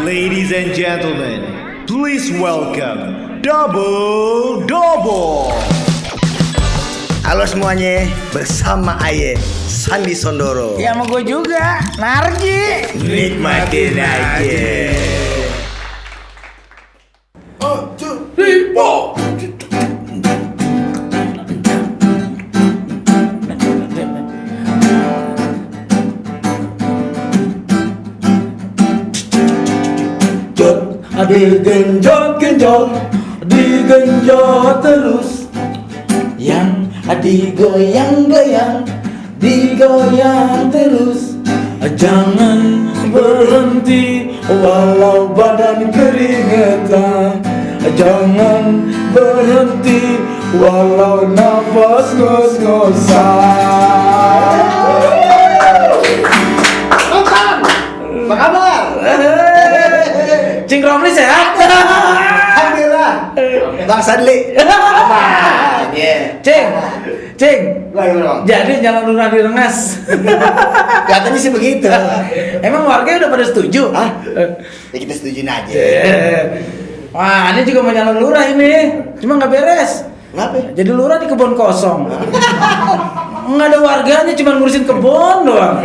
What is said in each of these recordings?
Ladies and gentlemen, please welcome Double Double. Halo semuanya, bersama Aye, Sandi Sondoro. Ya sama gue juga, Narji. Nikmatin aja. Digenjot, digenjot terus. Yang digoyang-goyang, digoyang terus. Jangan berhenti walau badan keringetan. Jangan berhenti walau nafas ngos-ngosan. Apa kabar? Cing Romli sehat? Alhamdulillah. Bang Sadli. Cing, Bang. jadi nyala lurah di Rengas. Katanya sih begitu. Emang warga udah pada setuju? Ya kita setujuin aja. Wah, ini juga mau nyala lurah ini, cuma nggak beres. Kenapa? Jadi lurah di kebun kosong. Nggak ada warganya, cuma ngurusin kebun doang.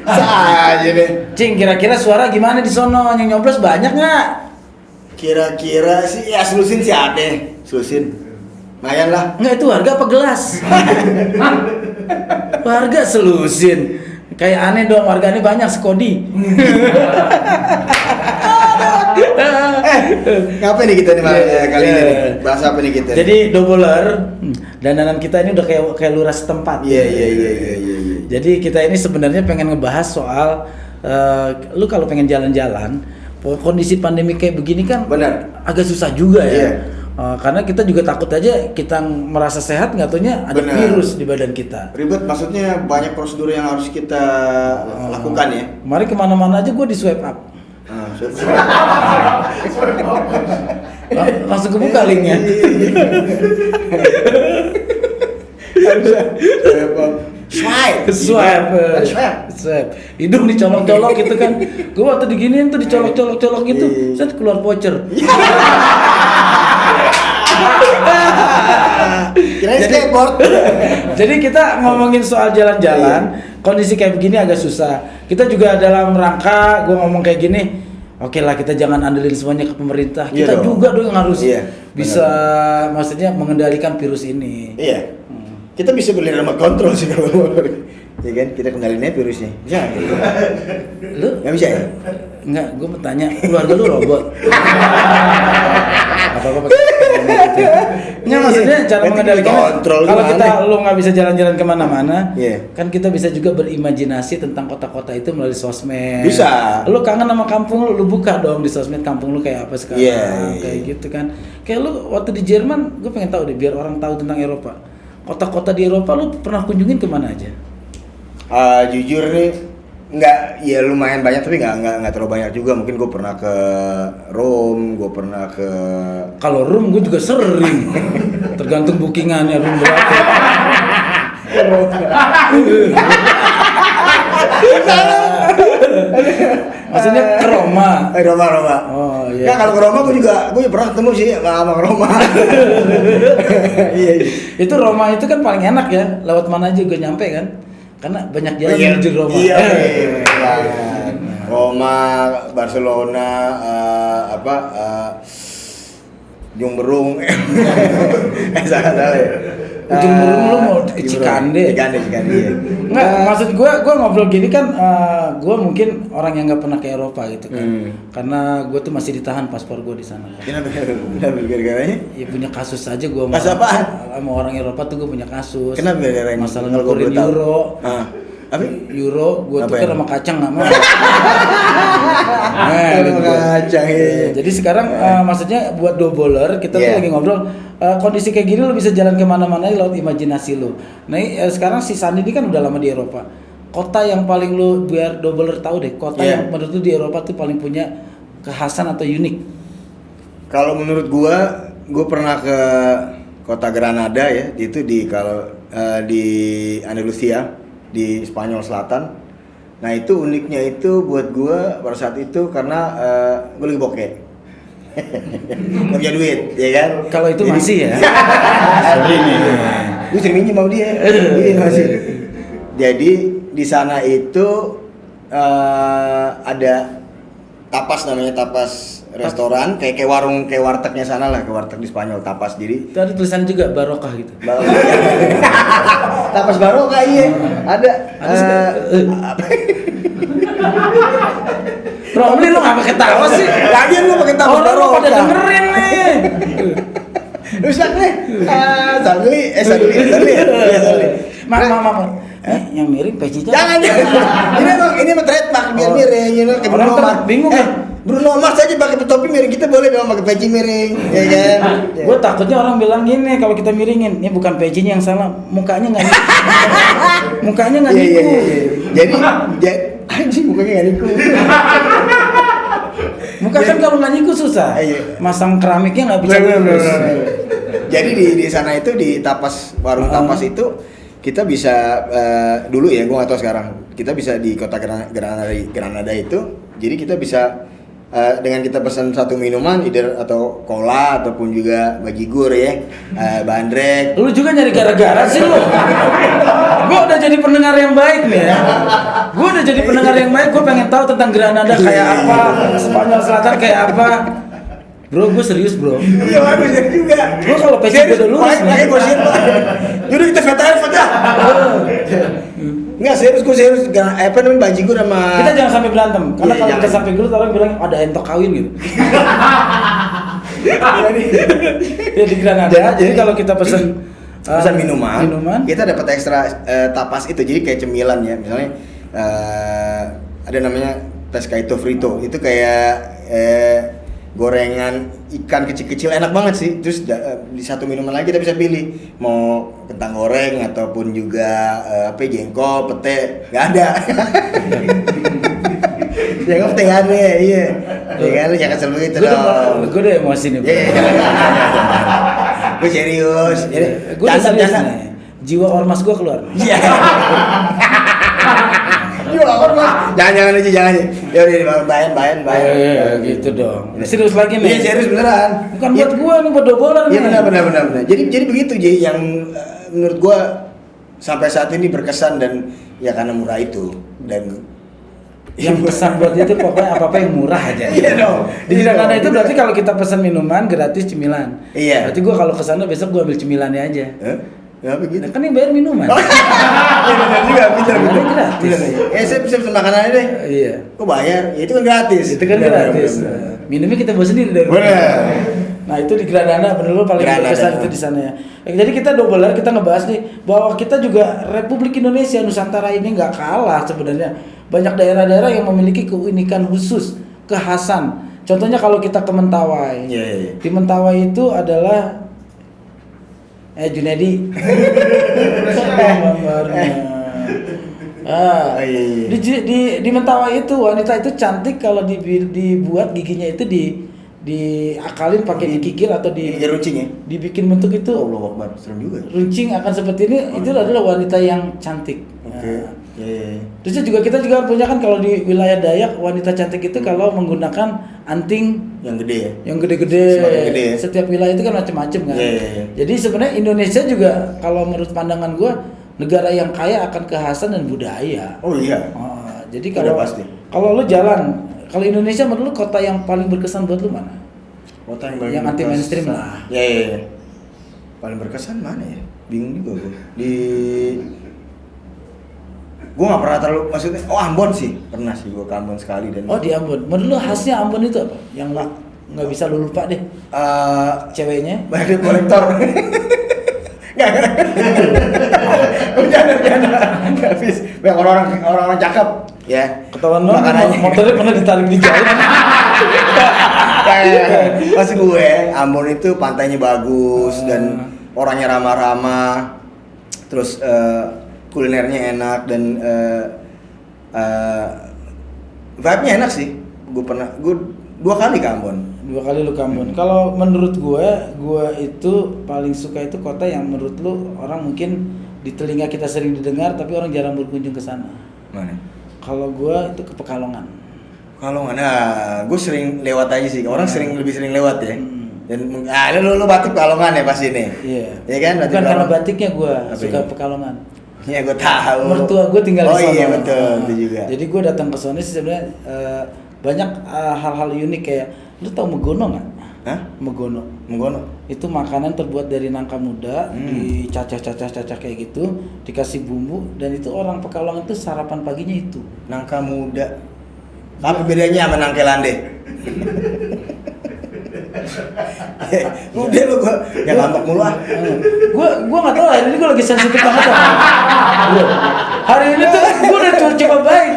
Saja deh. Cing, kira-kira suara gimana di sono? Yang nyoblos banyak nggak? Kira-kira sih ya selusin sih ada. Selusin. Lumayan lah. Nggak, itu warga apa gelas? Warga selusin. Kayak aneh dong, warganya banyak sekodi. Ngapain nih kita nih kali ini nih? Bahas apa nih kita? Jadi doubler, dandanan kita ini udah kayak lurah setempat. Iya. Jadi kita ini sebenarnya pengen ngebahas soal lu kalau pengen jalan-jalan, kondisi pandemi kayak begini kan Benar. agak susah juga ya. Iya. Karena kita juga takut aja kita merasa sehat nggak taunya ada Benar. virus di badan kita. Ribet, maksudnya banyak prosedur yang harus kita lakukan ya. Kemarin kemana-mana aja gue di swipe up. Langsung kebuka linknya. Swipe. Hidung dicolok-colok gitu kan. Gue waktu diginiin tuh dicolok-colok gitu, set keluar voucher. Jadi kita ngomongin soal jalan-jalan, kondisi kayak begini agak susah. Kita juga dalam rangka gue ngomong kayak gini, oke lah kita jangan andelin semuanya ke pemerintah. Kita juga dong yang harus bisa, maksudnya mengendalikan virus ini. Iya. Kita bisa beli remote control sih kalau ya kan, kita kendalinya virusnya. Bisa. Lu nggak bisa ya? Enggak, gue mau tanya, keluarga lu robot? Apa-apa Nggak, maksudnya cara mengendalikan kalau kita lu nggak bisa jalan-jalan kemana-mana, kan kita bisa juga berimajinasi tentang kota-kota itu melalui sosmed. Bisa. Lu kangen sama kampung lu buka dong di sosmed kampung lu kayak apa sekarang, kayak gitu kan. Kayak lu waktu di Jerman, gue pengen tahu deh biar orang tahu tentang Eropa. Kota-kota di Eropa lu pernah kunjungin kemana aja? Jujur nih, nggak, ya lumayan banyak tapi nggak terlalu banyak juga. Mungkin gue pernah ke Rome, gue pernah ke. Kalau room gue juga sering, tergantung bookingannya room berapa. Maksudnya ke Roma. Roma. Oh iya. Ya kalau ke Roma gue pernah ketemu sih sama Roma. Iya. Itu Roma itu kan paling enak ya, lewat mana aja gue nyampe kan. Karena banyak jalan menuju Roma. Iya. Roma, Barcelona, Jumberung. Salah ya. Ujung Berung lu mau ke Cikande. Cikande. Enggak, maksud gue ngobrol gini kan, gue mungkin orang yang nggak pernah ke Eropa gitu kan. Karena gue tuh masih ditahan paspor gue di sana. Kenapa gara-garanya? Ya punya kasus aja gue sama orang Eropa tuh gue punya kasus. Kenapa gara-garanya? Masalah ngukurin euro. Apa? Euro, gue tuker sama kacang nggak mau. Kacang. Jadi sekarang maksudnya buat doubler kita tuh lagi ngobrol kondisi kayak gini lu bisa jalan kemana-mana lewat imajinasi lu. Nah sekarang si Sandi ini kan udah lama di Eropa. Kota yang paling lu biar doubler tahu deh, kota yang menurut lu di Eropa tuh paling punya kekhasan atau unik. Kalau menurut gue pernah ke kota Granada ya, itu di Andalusia di Spanyol Selatan. Nah itu uniknya itu buat gue pada saat itu karena gue lagi bokeh. Gak punya duit, ya kan? Kalau itu Jadi- masih ya. Gue sering minjem sama dia. Iya masih. Jadi di sana itu ada tapas, namanya tapas restoran, kayak warung, kayak wartegnya sana lah, kayak warteg di Spanyol, tapas. Jadi Itu ada tulisan juga barokah gitu. tapas barokah, iya ada. Apa? Romli lu nggak pakai tawa sih? Lagian lu pakai tapas Orang lu barokah. pada dengerin nih. Rusak nih. Sadli. Maaf. Yang miring pecinya. Jangan. Ini mah trademark biar Oh. miring, kayak Orang Bruno tuh Mars. bingung kan? Bruno Mars aja pakai topi miring, kita boleh dong pakai peci miring, ya kan? Gue takutnya orang bilang gini kalau kita miringin, ini bukan pecinya yang salah, mukanya nggak niku. Mukanya nggak Iya, niku. iya, iya. Jadi anjing mukanya nggak niku. Muka kan kalau nggak niku susah. Iya. Masang keramiknya nggak bisa lurus. Jadi di sana itu di tapas, warung tapas itu kita bisa dulu ya, gue nggak tahu sekarang, kita bisa di kota Granada itu, jadi kita bisa dengan kita pesan satu minuman, either atau cola ataupun juga bajigur ya, bandrek. Lu juga nyari gara-gara sih lu. Gue udah jadi pendengar yang baik nih ya. Gue udah jadi pendengar yang baik. Gue pengen tahu tentang Granada kayak apa, Spanyol Selatan kayak apa. Bro, gue serius bro. Iya bagus juga. Lu kalau peci gue udah lurus nih. Makanya gue share. Yaudah kita feta. Enggak serius, gue serius. Apa namanya bajigur sama. Kita jangan sampai berantem, karena Iya, kalau kita jangan. sampai gelut orang bilang ada entok kawin gitu. Ya di Granada. Jadi kalau kita pesan minuman, kita dapat ekstra tapas itu, jadi kayak cemilan ya, misalnya ada namanya pescado frito, itu kayak gorengan ikan kecil-kecil, enak banget sih. Terus di satu minuman lagi kita bisa pilih mau kentang goreng ataupun juga jengkol, pete, nggak ada. Jengkol pete nggak ada, iya. Ya kan lu jangan selalu itu dong. Gue udah emosi nih. Iya, gue serius. Jadi Gue udah serius nih. Jiwa ormas gue keluar. Iya. Jangan aja, jangan. Ya udah bayan. Gitu dong. Serius lagi nih. Iya serius beneran. Bukan Iya. buat gue nih, buat dobolan nih. Iya benar. Jadi begitu Ji, yang menurut gua sampai saat ini berkesan dan ya karena murah itu dan Yang pesan buat dia tuh pokoknya apa-apa yang murah aja. Iya dong. Di Granada itu berarti kalau kita pesan minuman gratis cemilan. Iya. Berarti gua kalau kesana besok gua ambil cemilannya aja. Kenapa gitu? Nah, kan yang bayar minuman. Iya benar juga, pintar. Gratis. Saya bisa pesen makanannya deh. Iya. Kok bayar? Ya itu kan gratis. Itu kan gratis. Minumnya kita bawa sendiri dari rumah. Bener. Nah itu di Granada bener lu paling Granada. berkesan itu di sana ya. Jadi kita double kita ngebahas nih bahwa kita juga Republik Indonesia Nusantara ini nggak kalah sebenarnya. Banyak daerah-daerah yang memiliki keunikan khusus, kekhasan. Contohnya kalau kita ke Mentawai. Iya. Di Mentawai itu adalah Junedi. Iya. Di Mentawai itu wanita itu cantik kalau dibuat giginya itu diakalin pakai dikikir atau runcing ya? dibikin bentuk itu. Allah Akbar, serem juga. Runcing akan seperti ini, itu adalah wanita yang cantik. Oke. Iya. Terus juga kita juga punya kan kalau di wilayah Dayak wanita cantik itu kalau menggunakan anting Yang gede ya? yang gede-gede. Semakin gede ya? Setiap wilayah itu kan macam-macam kan. Iya. Jadi sebenarnya Indonesia juga kalau menurut pandangan gua negara yang kaya akan kekhasan dan budaya. Oh iya. Jadi Udah kalau pasti. kalau lu jalan, kalau Indonesia menurut lu kota yang paling berkesan buat lu mana? Kota yang paling Yang anti berkesan. mainstream lah. Iya. Paling berkesan mana ya? Bingung juga gue. Gue nggak pernah terlalu, maksudnya, Ambon sih, pernah sih gue ke Ambon sekali dan. Oh di Ambon. Menurut lu khasnya Ambon itu apa? Yang nggak bisa lu lupa deh. Ceweknya? Banyak kolektor. Jangan. Habis banyak orang-orang cakep ya. Ketahuan banget Makanannya. motornya pernah ditarik di jalan. Maksud gue, Ambon itu pantainya bagus dan orangnya ramah-ramah. Terus kulinernya enak dan vibe-nya enak sih. Gue 2 kali ke Ambon. 2 kali lu ke Ambon. Kalau menurut gue itu paling suka itu kota yang menurut lu orang mungkin di telinga kita sering didengar tapi orang jarang berkunjung ke sana. Mana? Kalau gua itu ke Pekalongan. Pekalongan, nah gue sering lewat aja sih, orang lebih sering lewat ya. Dan lu batik Pekalongan ya pasti nih. Iya. Iya kan? Bukan karena batiknya gua suka ini? Pekalongan. Iya gue tahu. Mertua gue tinggal di sana. Oh iya betul, itu juga. Jadi gue datang ke sana sih sebenarnya banyak hal-hal unik kayak lu tau megono nggak? Hah? Megono. Megono. Itu makanan terbuat dari nangka muda, dicacah-cacah kayak gitu, dikasih bumbu dan itu orang Pekalongan itu sarapan paginya itu. Nangka muda. Apa bedanya sama nangka lande? Udah lu gua yang ngambek mulu ah. Gua nggak tahu hari ini gua lagi sensitif banget sama. Hari ini tuh gua udah coba baik,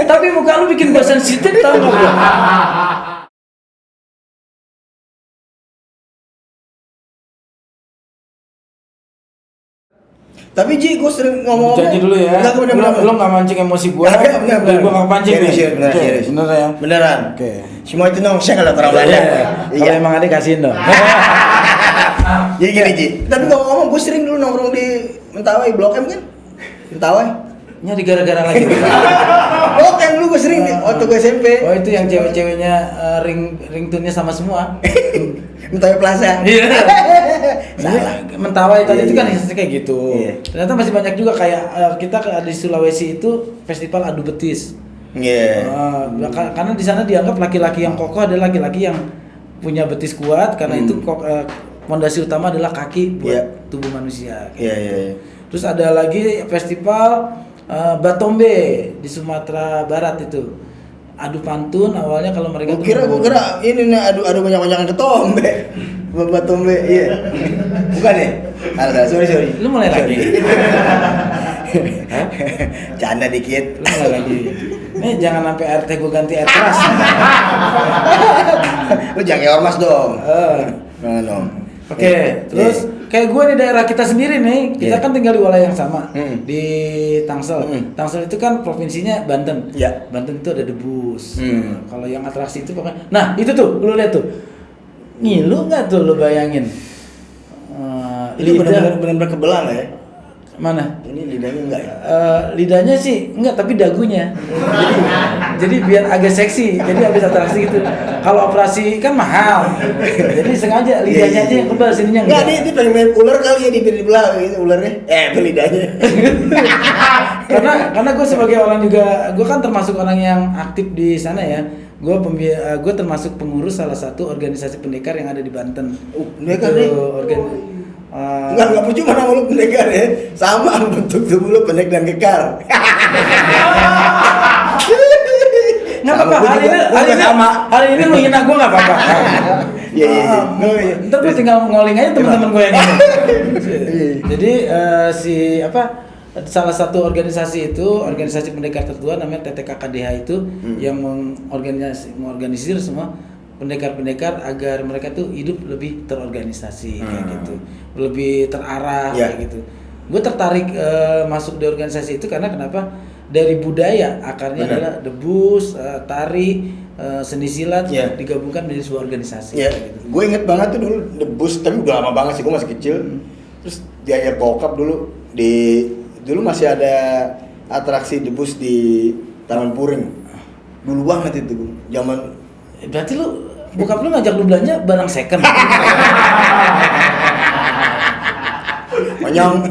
tapi muka lu bikin gua sensitif tau nggak gua? Tapi Ji, gue sering ngomong. Janji dulu ya. Lo nggak mancing emosi gue. Bener. Gue nggak pancing nih. Serius. Bener ya. Beneran. Oke. Semua itu nong saya kalau terang Belanda. Kalau emang ada kasihin dong. Jadi gini Ji. Tapi ngomong gue sering dulu nongkrong di Mentawai, Blok M kan? Mentawai. Nyari gara-gara lagi. Blok M dulu gue sering waktu gue SMP. Oh itu yang cewek-ceweknya ringtone-nya sama semua. Mentawai Plaza. Iya. Mentawai tadi itu kan kayak gitu. Iya. Ternyata masih banyak juga kayak kita di Sulawesi itu festival adu betis. Iya. Karena di sana dianggap laki-laki yang kokoh adalah laki-laki yang punya betis kuat karena itu fondasi utama adalah kaki buat tubuh manusia. Iya. Terus ada lagi festival Batombe di Sumatera Barat itu. Adu pantun awalnya kalau mereka Gua kira ini nih adu banyak-banyakan ketombe. Batombe, iya. Bukan ya? Sorry. Lu mulai lagi. Canda dikit. Lu mulai lagi. Nih jangan sampai RT gua ganti air keras. Lu jangan kayak ormas dong. Jangan dong. Oke, terus kayak gue di daerah kita sendiri nih, kita kan tinggal di wilayah yang sama di Tangsel. Tangsel itu kan provinsinya Banten. Banten itu ada debus. Kalau yang atraksi itu pokoknya. Nah itu tuh, lu lihat tuh, ngilu nggak tuh lu bayangin? Itu benar-benar kebelang ya? Mana? Ini lidahnya enggak ya? Lidahnya sih enggak, tapi dagunya. Jadi biar agak seksi. Jadi habis atraksi gitu. Kalau operasi kan mahal. Jadi sengaja lidahnya aja yang kebal, sininya enggak. Enggak, dia pengen main ular kali ya di belah gitu ularnya. Lidahnya. karena gue sebagai orang juga, gue kan termasuk orang yang aktif di sana ya. Gue termasuk pengurus salah satu organisasi pendekar yang ada di Banten. Pendekar nih. Enggak percuma nama lu pendekar ya. Sama bentuk tubuh lu pendek dan kekar. Nggak apa-apa, hari ini lu hina gue nggak apa-apa. Iya. Ntar gue tinggal ngoling aja teman-teman gue yang ini. Jadi salah satu organisasi itu, organisasi pendekar tertua namanya TTKKDH itu yang mengorganisir semua pendekar-pendekar agar mereka tuh hidup lebih terorganisasi kayak gitu, lebih terarah kayak gitu. Gue tertarik masuk di organisasi itu karena kenapa? Dari budaya akarnya adalah debus, tari, seni silat digabungkan menjadi sebuah organisasi. Gitu. Gue inget banget tuh dulu debus, tapi udah lama banget sih, gue masih kecil. Terus diajak bokap dulu masih ada atraksi debus di Taman Puring. Dulu banget itu, zaman. Berarti bokap lu ngajak lu belanja barang second. Monyong.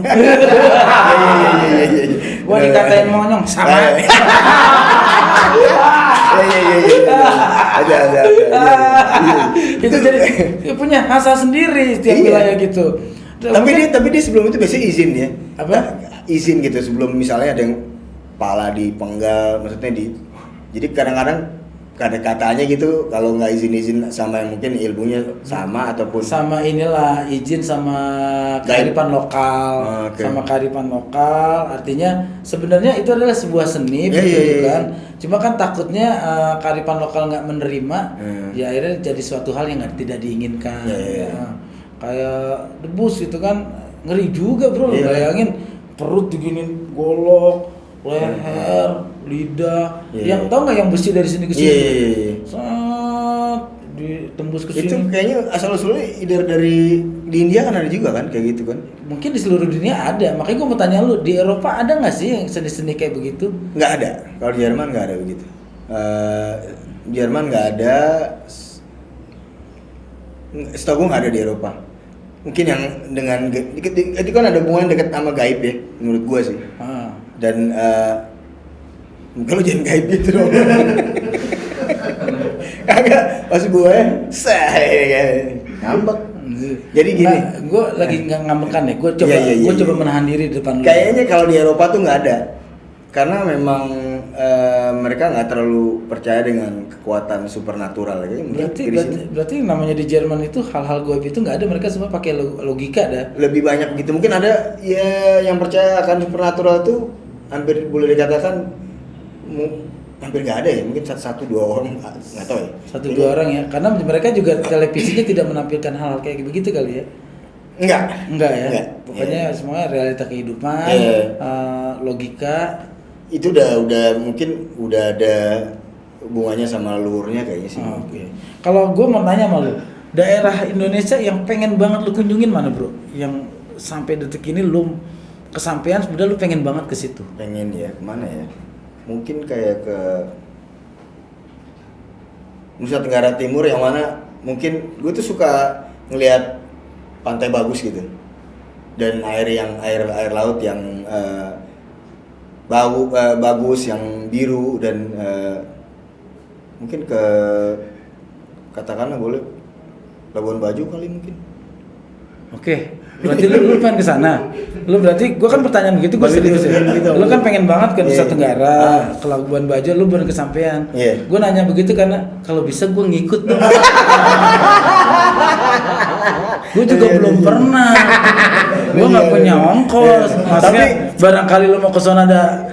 Gua dikatain monyong sama. Ada. Itu jadi punya asal sendiri setiap wilayah gitu. Tapi dia sebelum itu biasanya izin ya. Apa? Izin gitu sebelum misalnya ada yang pala dipenggal, maksudnya jadi kadang-kadang kata-katanya gitu kalau nggak izin sama yang mungkin ilmunya sama ataupun sama inilah izin sama kearifan lokal. Sama kearifan lokal artinya sebenarnya itu adalah sebuah seni kan cuma kan takutnya kearifan lokal nggak menerima ya akhirnya jadi suatu hal yang tidak diinginkan. Kayak debus gitu kan ngeri juga bro. Bayangin perut diginin golok, leher, lidah, yang tau nggak yang besi dari sini ke sini, ditembus ke Itu sini. kayaknya asal usulnya dari di India kan ada juga kan kayak gitu kan? Mungkin di seluruh dunia ada. Makanya gue mau tanya lu, di Eropa ada nggak sih yang seni-seni kayak begitu? Nggak ada. Kalau di Jerman nggak ada begitu. Jerman nggak ada. Setahu gue nggak ada di Eropa. Mungkin yang dengan itu kan ada hubungan dekat sama gaib ya, menurut gue sih. Dan kalau jangan gaib gitu dong. Agak pas gue ngambek. Jadi gini, gue lagi nggak ngambekan ya. Gue coba, gue coba menahan diri di depan lu. Kayaknya kalau di Eropa tuh nggak ada, karena memang mereka nggak terlalu percaya dengan kekuatan supernatural. Berarti namanya di Jerman itu hal-hal gaib itu nggak ada. Mereka semua pakai logika dah. Lebih banyak gitu. Mungkin ada ya yang percaya akan supernatural tuh hampir boleh dikatakan hampir nggak ada ya, mungkin satu dua orang nggak tahu ya. Satu dua orang ya, karena mereka juga televisinya tidak menampilkan hal-hal kayak begitu kali ya. Enggak ya. Enggak. Pokoknya semuanya realita kehidupan, logika. Itu udah mungkin udah ada hubungannya sama leluhurnya kayaknya sih. Oke. Kalau gue mau nanya sama lu, daerah Indonesia yang pengen banget lu kunjungin mana bro? Yang sampai detik ini lu kesampaian sebenarnya lu pengen banget ke situ. Pengen ya, kemana ya? Mungkin kayak ke Nusa Tenggara Timur yang mana mungkin gue tuh suka ngelihat pantai bagus gitu dan air laut yang bagus yang biru dan mungkin ke katakanlah boleh Labuan Bajo kali mungkin. Oke, berarti lu pengen ke sana. Lu berarti gua kan pertanyaan begitu gua serius ya. Lu kan pengen banget ke Nusa Tenggara, ke Labuan Bajo, lu baru kesampean. Gua nanya begitu karena kalau bisa gua ngikut dong. Gua juga belum pernah. Gua nggak punya ongkos. Maksudnya barangkali lu mau ke sana ada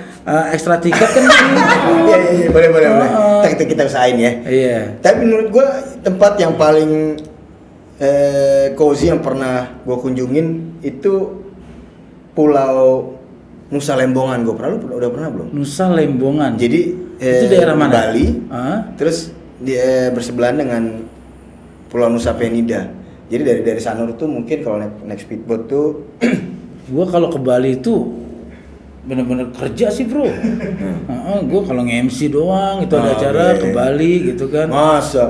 ekstra tiket kan? Iya, boleh. Kita usahain ya. Iya. Tapi menurut gua tempat yang paling cozy yang pernah gue kunjungin itu Pulau Nusa Lembongan. Gue udah pernah belum? Nusa Lembongan. Jadi itu daerah mana? Bali. Terus bersebelahan dengan Pulau Nusa Penida. Jadi dari Sanur tuh mungkin kalau naik speedboat tuh. Gue kalau ke Bali itu bener-bener kerja sih bro. Gue kalau nge-MC doang itu ada acara ke Bali gitu kan. Masa?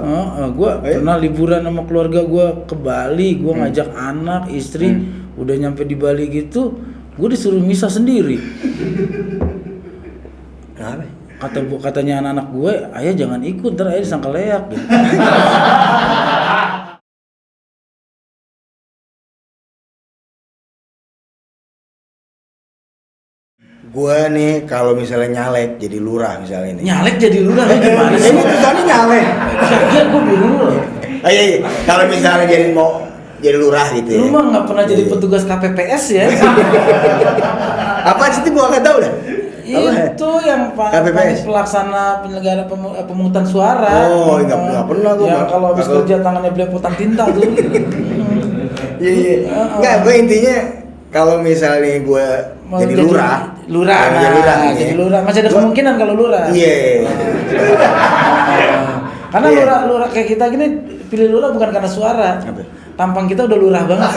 Gue pernah liburan sama keluarga gue ke Bali. Gue ngajak anak, istri. Udah nyampe di Bali gitu, gue disuruh misah sendiri. Katanya anak-anak gue, ayah jangan ikut, ntar ayah disangka leak gitu. Gua nih kalau misalnya nyalek jadi lurah misalnya ini. Nyalek jadi lurah gimana sih? Ini tulisannya nyalek. Iya, gue bingung loh. Iya. Kalau misalnya jadi lurah gitu ya. Lu mah nggak pernah jadi petugas KPPS ya? Apa sih itu gua nggak tahu dah. Itu yang pelaksana penyelenggara pemungutan suara. Oh, nggak pernah gua. Yang kalau habis kerja tangannya belepotan tinta tuh. Iya. Nggak, gue intinya kalau misalnya gue jadi lurah. Jadi lurah. Masih ada kemungkinan kalau lurah. Iya. Karena lurah kayak kita gini pilih lurah bukan karena suara. Tampang kita udah lurah banget.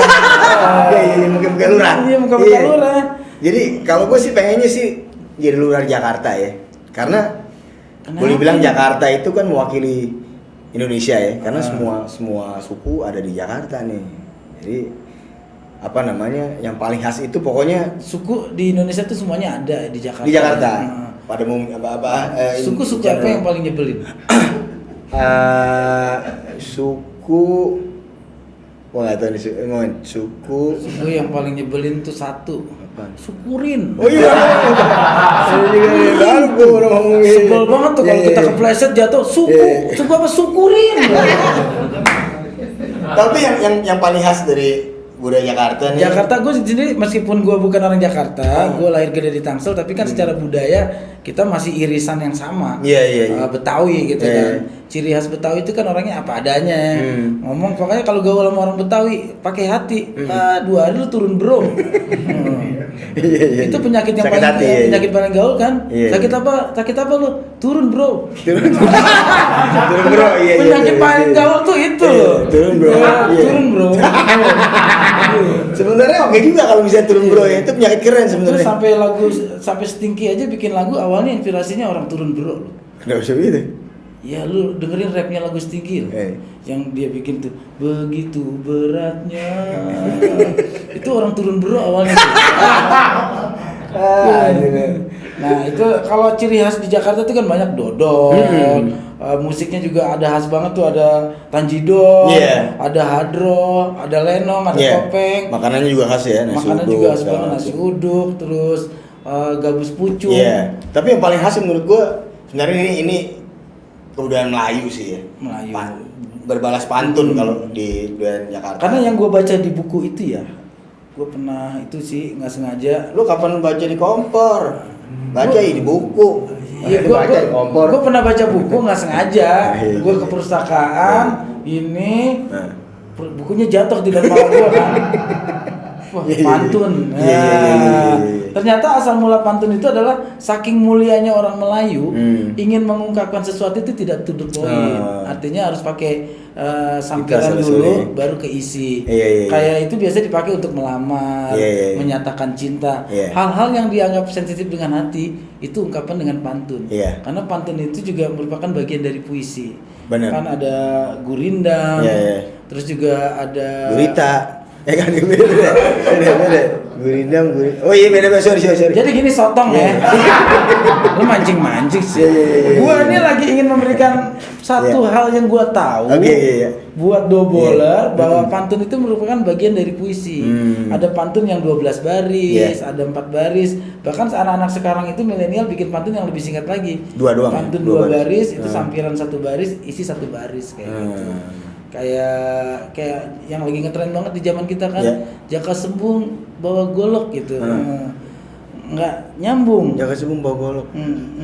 Iya, muka lurah. Iya, muka lurah. Jadi kalau gue sih pengennya sih jadi lurah Jakarta ya. Karena boleh bilang Jakarta itu kan mewakili Indonesia ya. Karena semua suku ada di Jakarta nih. Jadi apa namanya yang paling khas itu pokoknya suku di Indonesia tuh semuanya ada di Jakarta. Di Jakarta. Pada suku apa yang paling nyebelin? Suku nggak tahu nih suku yang paling nyebelin tuh satu. Apa? Syukurin. Oh iya. Sebel banget tuh kalau kita kepleset jatuh suku apa syukurin. Tapi yang paling khas dari budaya Jakarta nih. Jakarta gue sendiri meskipun gue bukan orang Jakarta, gue lahir gede di Tangsel, tapi kan secara budaya kita masih irisan yang sama. Iya. Betawi gitu kan. ciri khas Betawi itu kan orangnya apa adanya. Ngomong pokoknya kalau gaul sama orang Betawi pakai hati. 2 hari lu turun bro. Itu penyakit yang Sakit paling hati, iya. penyakit paling gaul kan. Iya. Sakit apa lu? Turun bro. Turun bro, iya. Penyakit paling gaul tuh itu loh. Turun bro. Ya, Iya. turun bro. Sebenarnya oke juga kalau bisa turun bro ya, itu penyakit keren Terus sebenarnya. sampai Stinky aja bikin lagu awalnya inspirasinya orang turun bro. Enggak usah gitu. Ya lu dengerin rapnya lagu Stinky loh. Yang dia bikin tuh begitu beratnya. Itu orang turun bro awalnya tuh. Nah itu kalau ciri khas di Jakarta itu kan banyak dodol. Musiknya juga ada khas banget tuh, ada tanjidor, ada hadro, ada lenong, ada topeng. Makanannya juga khas ya, nasi Makanan uduk. juga khas banget, nasi uduk, terus gabus pucung. Iya. Tapi yang paling khas menurut gua sebenarnya ini kebudayaan Melayu sih ya. Melayu. Berbalas pantun kalau di Jakarta. Karena yang gue baca di buku itu ya, gue pernah itu sih nggak sengaja. Lu kapan baca di kompor? Baca di buku. Iya, gue pernah baca buku nggak sengaja. Gue ke perpustakaan, ini bukunya jatuh di depan gue kan. Wah, pantun. Ternyata asal mula pantun itu adalah saking mulianya orang Melayu ingin mengungkapkan sesuatu itu tidak to the point. Artinya harus pakai sampiran dulu baru keisi. Kayak itu biasa dipakai untuk melamar, menyatakan cinta. Hal-hal yang dianggap sensitif dengan hati itu ungkapan dengan pantun. Karena pantun itu juga merupakan bagian dari puisi. Bener. Kan ada gurindam, terus juga ada gurita. Ya kan beda. Gurindam. Oh iya beda, sorry. Jadi gini sotong ya. Lu mancing sih. Gua ini lagi ingin memberikan satu hal yang gua tahu. Buat doboler bahwa pantun itu merupakan bagian dari puisi. Ada pantun yang 12 baris, ada 4 baris. Bahkan anak-anak sekarang itu milenial bikin pantun yang lebih singkat lagi. Pantun 2 baris itu sampiran 1 baris, isi 1 baris kayak gitu. Kayak yang lagi ngetren banget di zaman kita kan, Jaka Sembung bawa golok gitu. Nggak nyambung. Jaka Sembung bawa golok.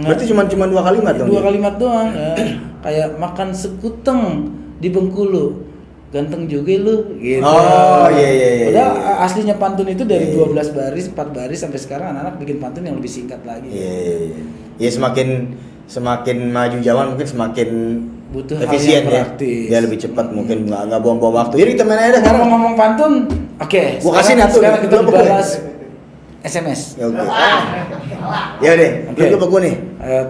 Berarti cuma 2 kalimat dong. 2 kalimat doang ya. Kayak makan sekuteng di Bengkulu. Ganteng juga lu gitu. Oh iya. Udah aslinya pantun itu dari 12 baris, 4 baris sampai sekarang anak-anak bikin pantun yang lebih singkat lagi. Iya, semakin maju zaman mungkin semakin butuh efisien ya. Dia lebih cepat mungkin nggak buang-buang waktu. Jadi kita main aja sekarang. Ngomong pantun, oke. Gua kasih nih tuh. Sekarang kita balas SMS. Ya oke. Ya deh, lu ke gua nih.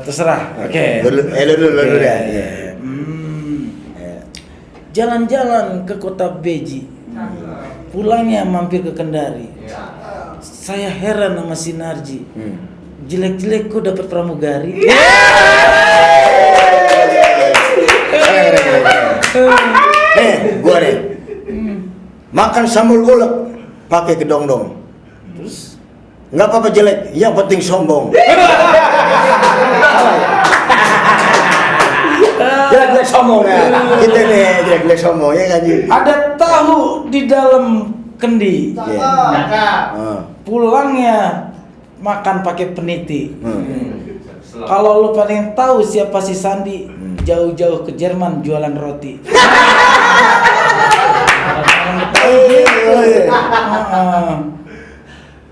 Terserah. Oke. Lu dulu ya. Jalan-jalan ke kota Beji. Pulangnya mampir ke Kendari. Saya heran sama Sinarji. Jelek-jelek kok dapat pramugari. Gua deh. Makan sambal ulek pakai kedong-dong. Terus nggak apa-apa jelek, yang penting sombong. Jelek sombong ya. Kita nih jelek sombong ya kan. Ada tahu di dalam kendi. Pulangnya makan pakai peniti. Kalau lu paling tahu siapa si Sandi, jauh-jauh ke Jerman jualan roti.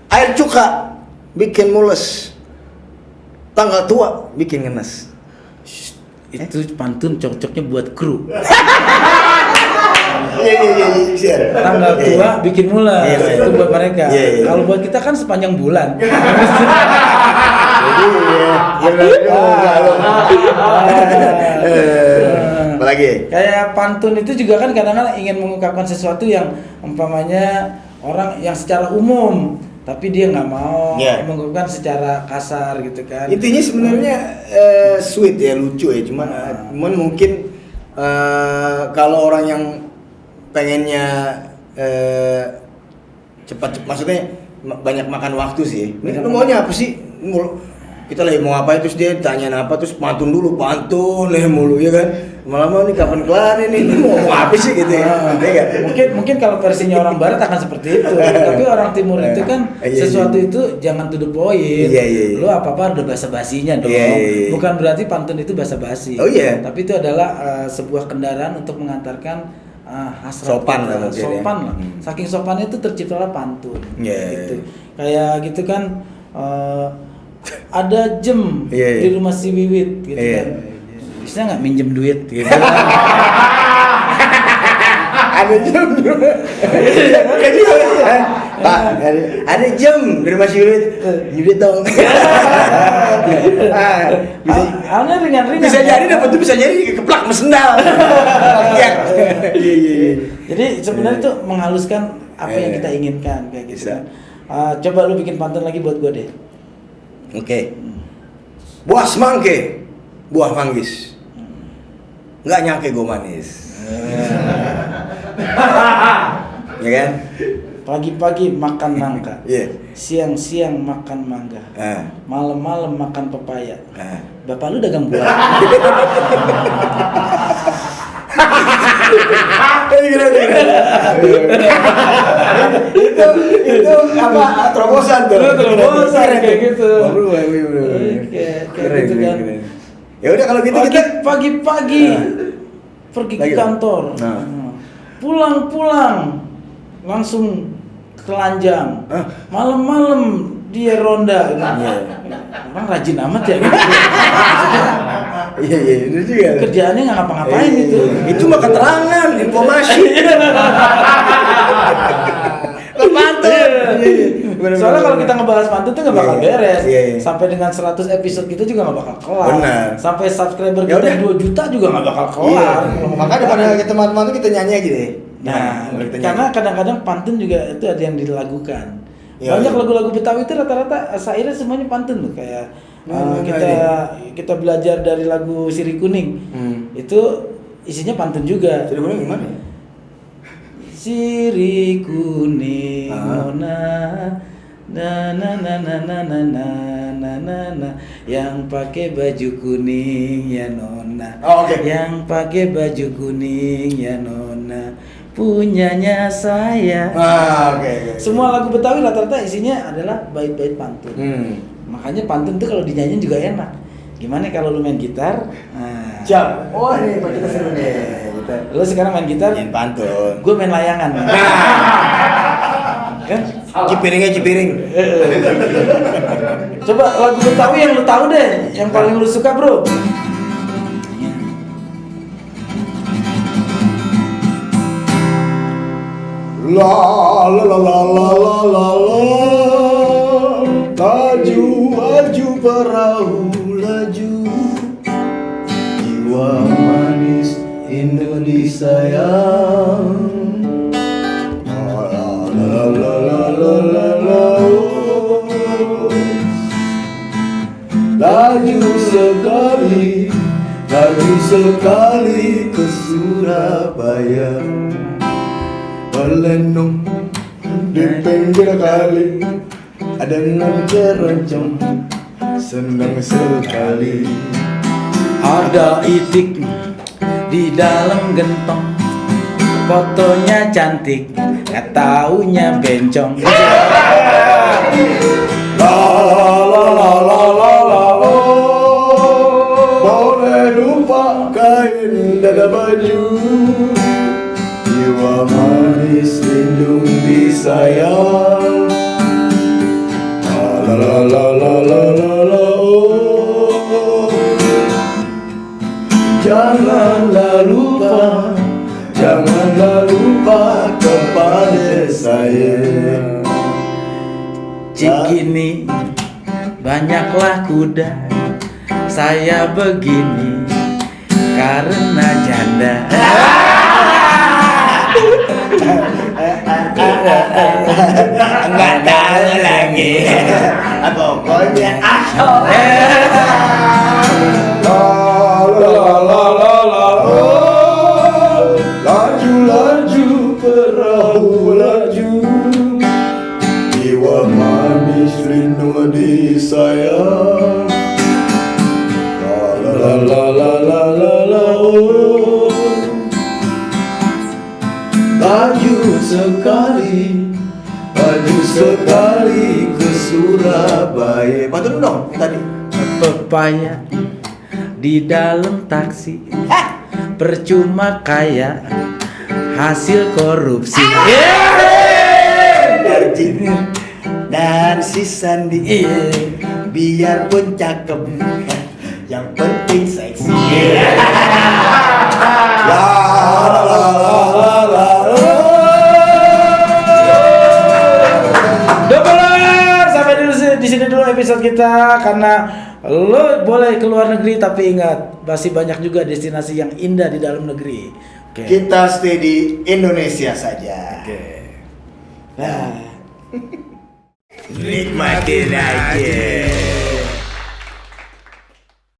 Air cuka bikin mules, tanggal tua bikin ngenes. Itu pantun cocoknya buat kru. Iya. Tanggal tua bikin mules, itu buat mereka. Kalau buat kita kan sepanjang bulan. Jadi apalagi? Kayak pantun itu juga kan kadang-kadang ingin mengungkapkan sesuatu yang umpamanya orang yang secara umum tapi dia nggak mau mengungkapkan secara kasar gitu kan. Intinya sebenarnya sweet ya, lucu ya, cuman mungkin kalau orang yang pengennya cepat maksudnya banyak makan waktu sih. Lu maunya apa sih? Kita lagi mau apa terus dia tanya apa terus pantun dulu mulu ya kan. Lama-lama nih kapan kelar ini mau ngomong apa sih gitu ya. Mungkin kalau versinya orang barat akan seperti itu. Tapi orang timur itu kan sesuatu itu jangan to the point. Iya. Lu apa-apa ada basa-basinya dong. Iya. Bukan berarti pantun itu basa-basi. Oh iya. Tapi itu adalah sebuah kendaraan untuk mengantarkan hasrat sopan kita. lah mungkin Sopan ya. lah. Saking sopannya itu terciptalah pantun. Iya. Gitu. Kayak gitu kan ada jam di rumah si Wiwit gitu kan. Bisa nggak minjem duit gitu. Ada jam Pak, ada jam di rumah si Wiwit. Duit dong. Awalnya ringan-ringan. Bisa jadi dapat tuh, bisa jadi keplak sama sendal. Iya. Jadi sebenarnya itu menghaluskan apa yang kita inginkan kayak gitu kan. Coba lu bikin pantun lagi buat gua deh. Oke. Buah semangke, buah manggis. Nggak nyangke gue manis. Ya kan? Pagi-pagi makan nangka. Iya. Siang-siang makan mangga. Malam-malam makan pepaya. Bapak lu dagang buah. itu apa terobosan tuh? Terobosan kayak gitu. Keren gitu kan. Ya udah kalau gitu kita pagi-pagi pergi ke kantor. Pulang-pulang langsung telanjang. Malam-malam dia ronda. Orang rajin amat ya. Iya, itu juga. Kerjaannya nggak ngapa-ngapain itu. Itu mah keterangan, informasi. Pantun. Soalnya kalau kita ngebahas pantun tuh nggak bakal beres. Sampai dengan 100 episode kita juga nggak bakal kelar. Benar. Sampai subscriber kita 2 juta juga nggak bakal kelar. Makanya pada kita teman-teman tuh kita nyanyi aja deh. Karena kadang-kadang pantun juga itu ada yang dilagukan. Banyak lagu-lagu Betawi itu rata-rata syairnya semuanya pantun loh, kayak kita belajar dari lagu Sirih Kuning. Itu isinya pantun juga. Sirih Kuning gimana? Sirih kuning nona na na na na na na na na na na yang pakai baju kuning ya nona. Yang pakai baju kuning ya nona punyanya saya. Semua lagu Betawi rata-rata isinya adalah bait-bait pantun. Makanya pantun tuh kalau dinyanyiin juga enak. Gimana kalau lu main gitar? Jam. Oh, ini Pak kita seru nih. Lu sekarang main gitar? Main pantun. Gue main layangan. Kan? Cipiring. Coba lagu Betawi yang lu tahu deh, yang paling lu suka, Bro. La la la la la la la la. Laju perahu laju. Jiwa manis Indonesia yang la la la la la la. Laju sekali ke Surabaya. Berlendung di pinggir kali, ada ngerencong, senang sekali. Ada itik di dalam gentong, fotonya cantik, nggak taunya bencong. La la la la la la la. Boleh lupa kain dada baju. Jiwa manis lindung disayang. La la la la la la la. Janganlah lupa kepada saya. Cikini banyaklah kuda, saya begini karena janda. Nggak tahu lagi. Pokoknya asal. Laju perahu laju. Jiwa manis lindung disayang. La la la la la la la. maju sekali ke Surabaya. Pantun dong tadi. Pepaya di dalam taksi, percuma kaya hasil korupsi. Darjin dan si Sandi, biarpun cakep, yang penting seksi. Doubler, sampai di sini dulu episode kita, karena lo boleh keluar negeri tapi ingat masih banyak juga destinasi yang indah di dalam negeri. Oke. Kita stay di Indonesia saja. Nah. Nikmatin aja.